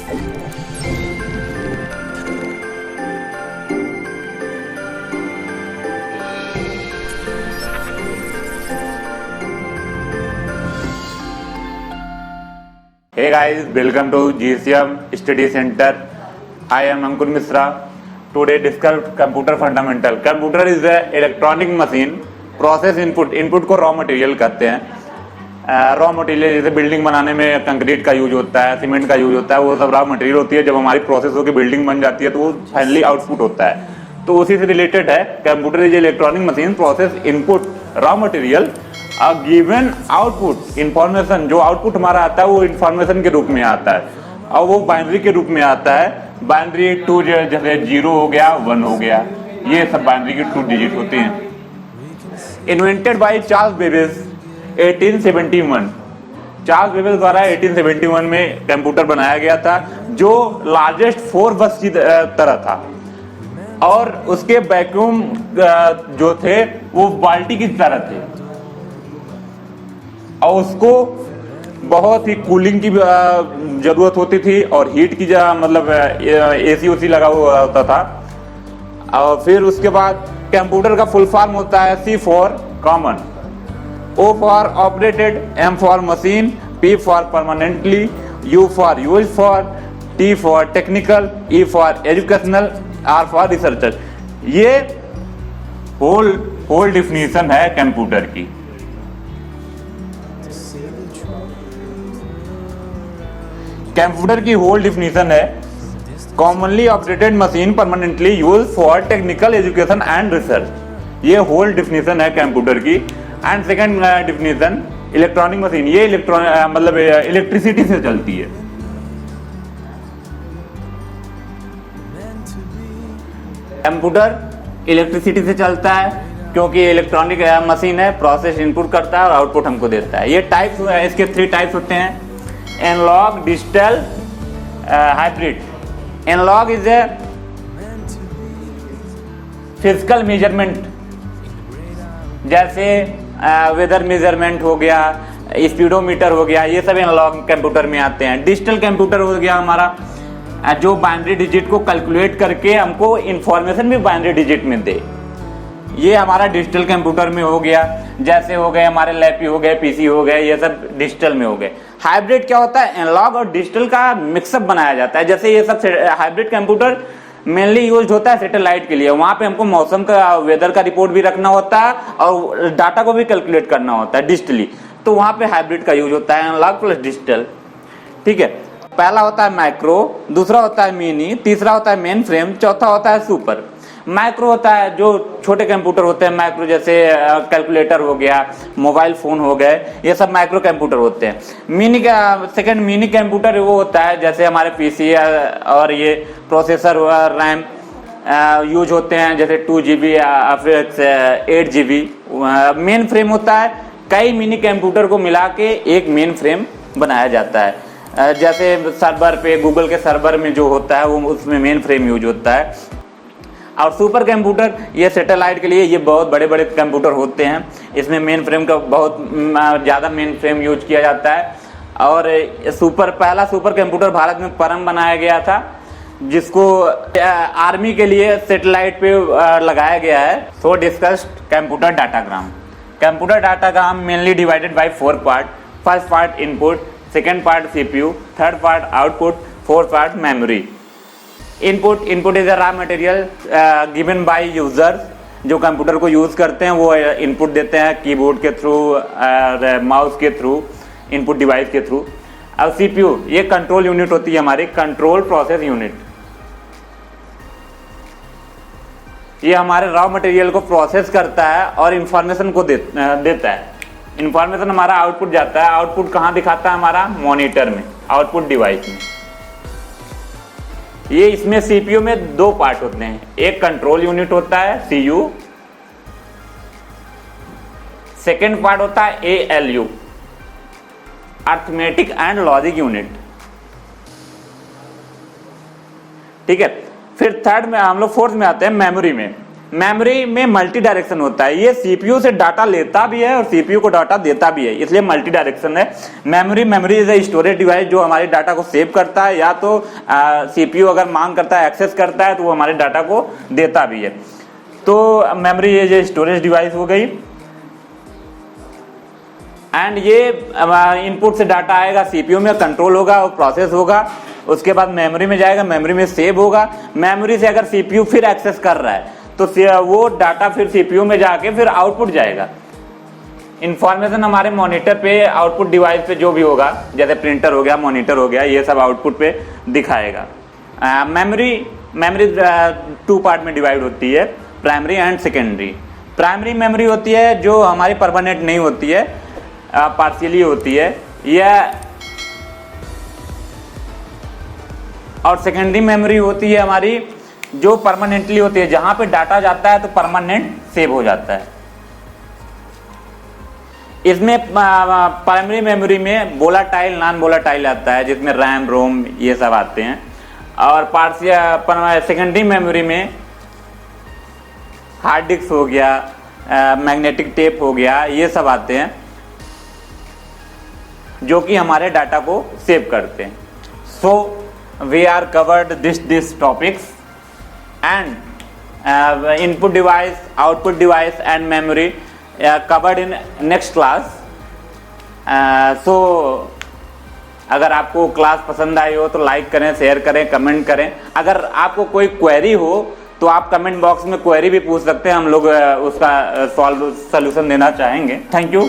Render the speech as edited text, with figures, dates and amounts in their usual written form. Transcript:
Hey guys, welcome to GCM Study Center. I am Ankur Misra. Today discuss computer fundamental. Computer is a electronic machine. Process input. Input को raw material कहते हैं. Raw material जैसे building बनाने में concrete का use होता है, cement का यूज होता है, वो सब रॉ मटेरियल होती है. जब हमारी प्रोसेस होकर बिल्डिंग बन जाती है तो वो फाइनली आउटपुट होता है. तो उसी से रिलेटेड है. Computer is electronic machine process input raw material a given output information. जो आउटपुट हमारा आता है वो इंफॉर्मेशन के रूप में आता है और वो बाइनरी के रूप में आता है. बाइनरी टू जैसे 0 हो गया 1 हो गया, ये सब बाइनरी के 2 डिजिट होते हैं. Invented by Charles Babbage 1871. Charles Babbage द्वारा 1871 में कंप्यूटर बनाया गया था जो लार्जेस्ट 4 बस की तरह था और उसके वैक्यूम जो थे वो बाल्टी की तरह थे और उसको बहुत ही कूलिंग की जरूरत होती थी और हीट की मतलब एसी उसी लगा हुआ होता था. और फिर उसके बाद कंप्यूटर का फुल फॉर्म होता है C for common, O for operated, M for machine, P for permanently, U for use for, T for technical, E for educational, R for researcher. ये होल डिफिनीशन है कंप्यूटर की. Computer की whole definition है commonly operated machine permanently use for technical education and research. ये whole definition है computer की. And second definition electronic machine. ये मतलब इलेक्ट्रिसिटी से चलती है. कंप्यूटर इलेक्ट्रिसिटी से चलता है क्योंकि इलेक्ट्रॉनिक मशीन है, प्रोसेस इनपुट करता है और आउटपुट हमको देता है. ये टाइप्स, इसके 3 टाइप्स होते हैं: analogue, digital, hybrid. Analogue is a physical measurement, जैसे वेदर मेजरमेंट हो गया, स्पीडोमीटर हो गया, ये सब एनालॉग कंप्यूटर में आते हैं. डिजिटल कंप्यूटर हो गया हमारा जो बाइनरी डिजिट को कैलकुलेट करके हमको इंफॉर्मेशन भी बाइनरी डिजिट में दे. ये हमारा डिजिटल कंप्यूटर में हो गया. जैसे हो गए हमारे लैपी हो गए, पीसी हो गए, ये सब डिजिटल में हो गए. हाइब्रिड क्या होता है? एनालॉग और डिजिटल का मिक्सअप बनाया जाता है. जैसे ये सब हाइब्रिड कंप्यूटर मेनली यूज होता है सैटेलाइट के लिए. वहां पे हमको मौसम का, वेदर का रिपोर्ट भी रखना होता है और डाटा को भी कैलकुलेट करना होता है डिजिटली. तो वहां पे हाइब्रिड का यूज होता है, एनालॉग प्लस डिजिटल. ठीक है. पहला होता है माइक्रो, दूसरा होता है मिनी, तीसरा होता है मेन फ्रेम, चौथा होता है सुपर. माइक्रो होता है जो छोटे कंप्यूटर होते हैं माइक्रो, जैसे कैलकुलेटर हो गया, मोबाइल फोन हो गए, ये सब माइक्रो कंप्यूटर होते हैं. मिनी का सेकंड मिनी कंप्यूटर वो होता है जैसे हमारे पीसी और ये प्रोसेसर रैम यूज होते हैं, जैसे 2 GB या फिर 8 GB. मेन फ्रेम होता है, कई मिनी कंप्यूटर को मिला के एक मेन फ्रेम बनाया जाता है. जैसे सर्वर पे, गूगल के सर्वर में जो होता है वो उसमें मेन फ्रेम यूज होता है. और सुपर कंप्यूटर ये सैटेलाइट के लिए ये बहुत बड़े बड़े कंप्यूटर होते हैं. इसमें मेन फ्रेम का बहुत ज़्यादा मेन फ्रेम यूज किया जाता है. और पहला सुपर कंप्यूटर भारत में परम बनाया गया था जिसको आर्मी के लिए सैटेलाइट पे लगाया गया है. So discussed computer datagram. Computer datagram mainly divided by 4 part. First part input, second part CPU, third part output, fourth part memory. Input is a raw material given by user. जो computer को use करते हैं वो input देते हैं keyboard के through, mouse के through, input device के थ्रू. अब CPU ये कंट्रोल यूनिट होती है हमारी, कंट्रोल प्रोसेस यूनिट. ये हमारे रॉ मटेरियल को प्रोसेस करता है और इंफॉर्मेशन को देता है. इंफॉर्मेशन हमारा आउटपुट जाता है. आउटपुट कहाँ दिखाता है? हमारा मॉनिटर में, आउटपुट डिवाइस में. ये इसमें CPU में 2 पार्ट होते हैं. एक कंट्रोल यूनिट होता है CU, सेकेंड पार्ट होता है ALU, arithmetic and logic unit. ठीक है. फिर थर्ड में हम लोग फोर्थ में आते हैं मेमोरी में. मेमोरी में मल्टी डायरेक्शन होता है, ये सीपीयू से डाटा लेता भी है और सीपीयू को डाटा देता भी है, इसलिए मल्टी डायरेक्शन है। Memory is a storage device जो हमारे डाटा को सेव करता है, या तो सीपीयू अगर मांग करता है, एक्सेस करता है, तो वो हमारे डाटा को देता भी है। तो memory is a storage device हो गई। एंड ये इनपुट से डाटा आएगा, सीपीयू में कंट्रोल होगा और प्रोसेस होगा, उसके बाद मेमोरी में जाएगा, मेमोरी में सेव होगा। मेमोरी से अगर सीपीयू फिर एक्सेस कर रहा है तो वो डाटा फिर सीपीयू में जाके फिर आउटपुट जाएगा। इंफॉर्मेशन हमारे मॉनिटर पे, आउटपुट डिवाइस पे जो भी होगा, जैसे प्रिंटर हो गया, मॉनिटर हो गया, ये सब आउटपुट पे दिखाएगा। मेमोरी 2 पार्ट में डिवाइड होती है, primary and secondary. Primary memory होती है जो हमारी परमानेंट नहीं होती है, पार्शियली होती है, यह और सेकेंडरी मेमोरी होती है हमारी जो परमानेंटली होती है, जहां पे डाटा जाता है तो परमानेंट सेव हो जाता है। इसमें प्राइमरी मेमोरी में वोलाटाइल, नॉन वोलाटाइल आता है, जिसमें रैम, रोम ये सब आते हैं। और सेकेंडरी मेमोरी में हार्ड डिस्क हो गया, मैग्नेटिक टेप हो गया, ये सब आते हैं जो कि हमारे डाटा को सेव करते हैं। So we are covered this topics and input device, output device and memory covered in next class. So अगर आपको क्लास पसंद आई हो तो लाइक करें, शेयर करें, कमेंट करें। अगर आपको कोई क्वेरी हो तो आप कमेंट बॉक्स में क्वेरी भी पूछ सकते हैं, हम लोग उसका सॉल्यूशन देना चाहेंगे। Thank you.